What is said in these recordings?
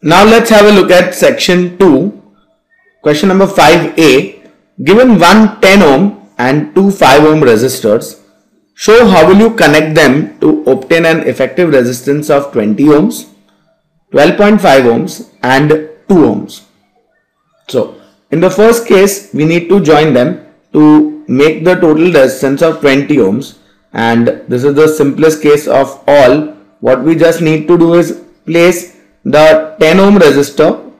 Now let's have a look at section 2, question number 5a. Given one 10 ohm and two 5 ohm resistors, show how will you connect them to obtain an effective resistance of 20 ohms, 12.5 ohms and 2 ohms. So in the first case, we need to join them to make the total resistance of 20 ohms, and this is the simplest case of all. What we just need to do is place the 10 ohm resistor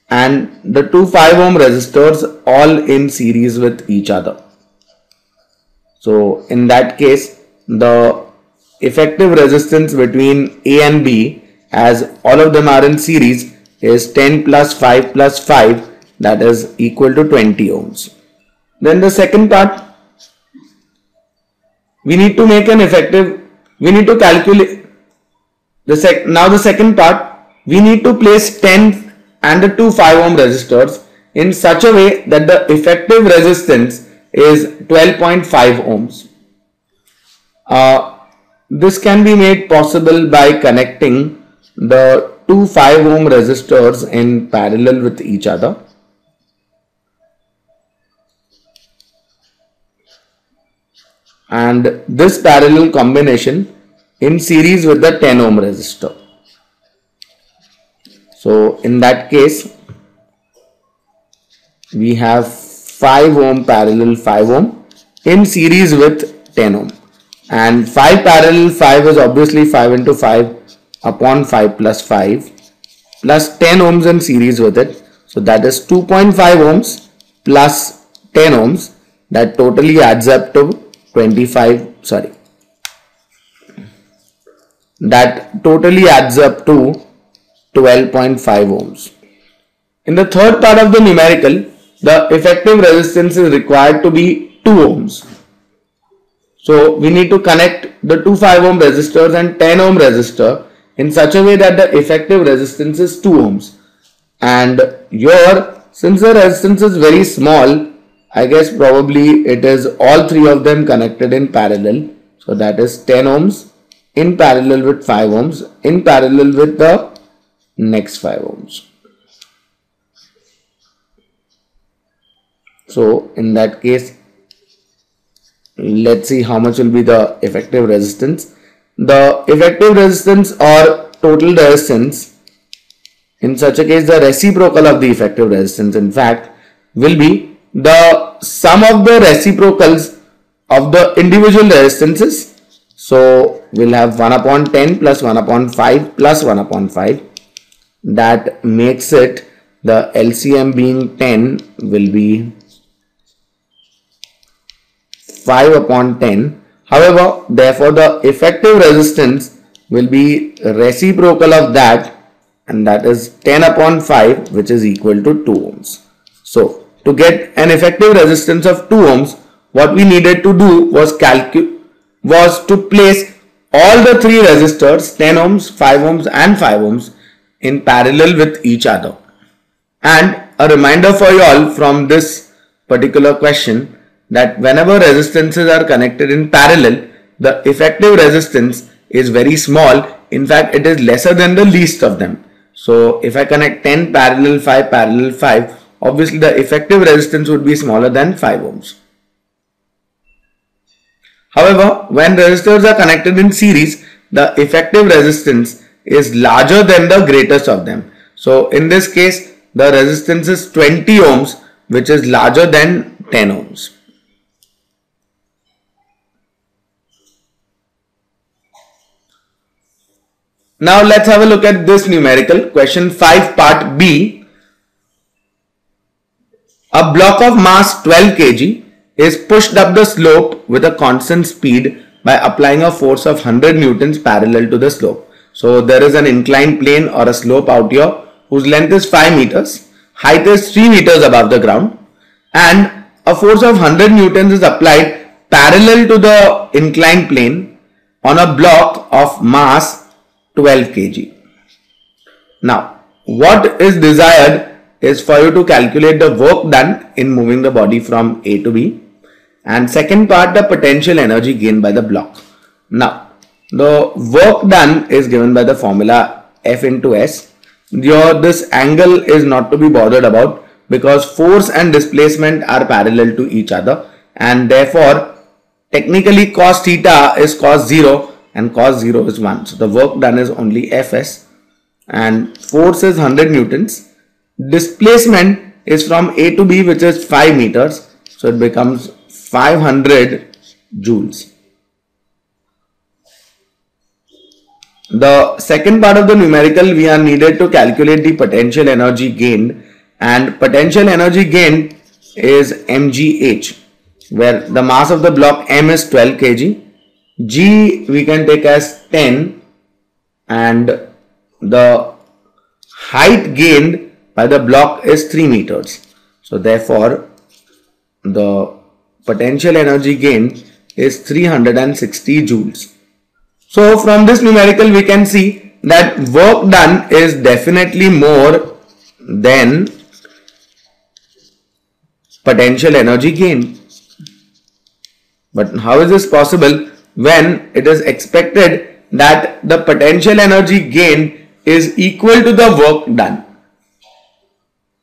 and the two 5 ohm resistors all in series with each other. So in that case, the effective resistance between A and B, as all of them are in series, is 10 plus 5 plus 5, that is equal to 20 ohms. Then the second part, we need to make an effective, we need to calculate the second part, we need to place 10 and the two 5 ohm resistors in such a way that the effective resistance is 12.5 ohms. This can be made possible by connecting the two 5 ohm resistors in parallel with each other. And this parallel combination in series with the 10 ohm resistor. So in that case, we have 5 ohm parallel 5 ohm in series with 10 ohm, and 5 parallel 5 is obviously 5 into 5 upon 5 plus 5 plus 10 ohms in series with it. So that is 2.5 ohms plus 10 ohms, that totally adds up to 12.5 ohms. In the third part of the numerical, the effective resistance is required to be 2 ohms. So we need to connect the two 5 ohm resistors and 10 ohm resistor in such a way that the effective resistance is 2 ohms. And here, since the resistance is very small, I guess probably it is all three of them connected in parallel. So that is 10 ohms in parallel with 5 ohms in parallel with the next 5 ohms. So in that case, let's see how much will be the effective resistance. The effective resistance or total resistance, in such a case the reciprocal of the effective resistance, in fact, will be the sum of the reciprocals of the individual resistances. So we'll have 1 upon 10 plus 1 upon 5 plus 1 upon 5. That makes it, the LCM being 10 will be 5 upon 10. However, therefore the effective resistance will be reciprocal of that, and that is 10 upon 5, which is equal to 2 ohms. So to get an effective resistance of 2 ohms, what we needed to do was to place all the three resistors, 10 ohms, 5 ohms and 5 ohms, in parallel with each other. And a reminder for you all from this particular question, that whenever resistances are connected in parallel, the effective resistance is very small. In fact, it is lesser than the least of them. So if I connect 10 parallel 5 parallel 5, obviously the effective resistance would be smaller than 5 ohms. However, when resistors are connected in series, the effective resistance is larger than the greatest of them. So in this case, the resistance is 20 ohms, which is larger than 10 ohms. Now let's have a look at this numerical, question 5 part B. A block of mass 12 kg is pushed up the slope with a constant speed by applying a force of 100 newtons parallel to the slope. So there is an inclined plane or a slope out here whose length is 5 meters, height is 3 meters above the ground, and a force of 100 newtons is applied parallel to the inclined plane on a block of mass 12 kg. Now, what is desired is for you to calculate the work done in moving the body from A to B, and second part, the potential energy gained by the block. Now, the work done is given by the formula F into S. this angle is not to be bothered about, because force and displacement are parallel to each other, and therefore technically cos theta is cos 0 and cos 0 is 1. So the work done is only Fs, and force is 100 newtons. Displacement is from A to B, which is 5 meters. So it becomes 500 joules. The second part of the numerical, we are needed to calculate the potential energy gained, and potential energy gained is mgh, where the mass of the block M is 12 kg, G we can take as 10, and the height gained by the block is 3 meters. So therefore the potential energy gained is 360 joules. So from this numerical we can see that work done is definitely more than potential energy gained. But how is this possible when it is expected that the potential energy gained is equal to the work done?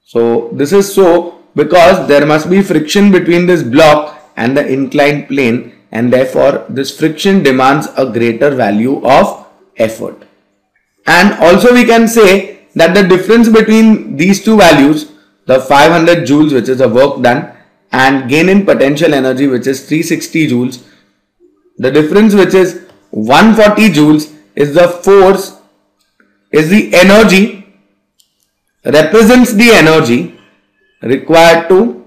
So this is so because there must be friction between this block and the inclined plane, and therefore this friction demands a greater value of effort. And also we can say that the difference between these two values, the 500 joules which is the work done and gain in potential energy which is 360 joules, the difference which is 140 joules is the force, is the energy, represents the energy required to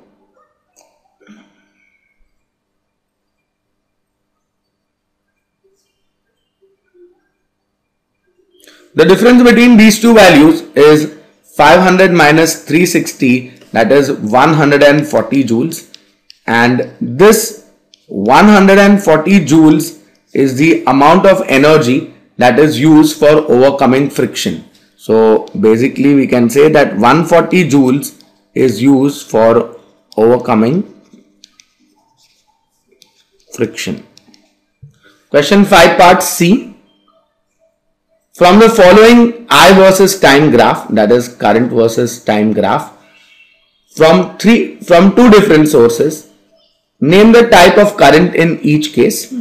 the difference between these two values is 500 minus 360, that is 140 joules, and this 140 joules is the amount of energy that is used for overcoming friction. So basically we can say that 140 joules is used for overcoming friction. Question 5 part C. From the following I versus time graph, that is current versus time graph, from two different sources, name the type of current in each case.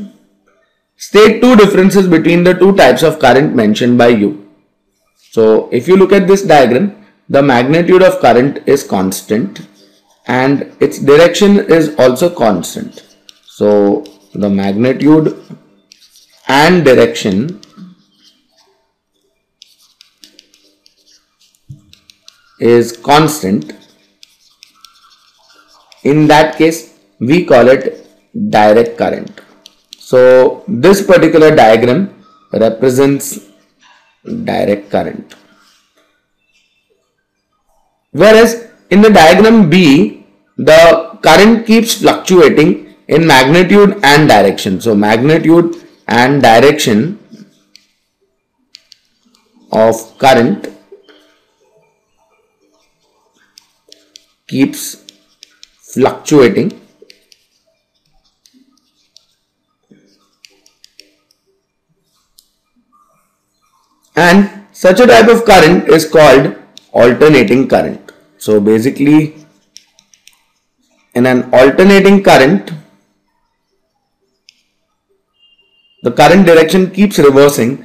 State two differences between the two types of current mentioned by you. So if you look at this diagram, the magnitude of current is constant and its direction is also constant. So the magnitude and direction is constant. In that case we call it direct current. So this particular diagram represents direct current, whereas in the diagram B the current keeps fluctuating in magnitude and direction. So magnitude and direction of current keeps fluctuating, and such a type of current is called alternating current. So basically in an alternating current the current direction keeps reversing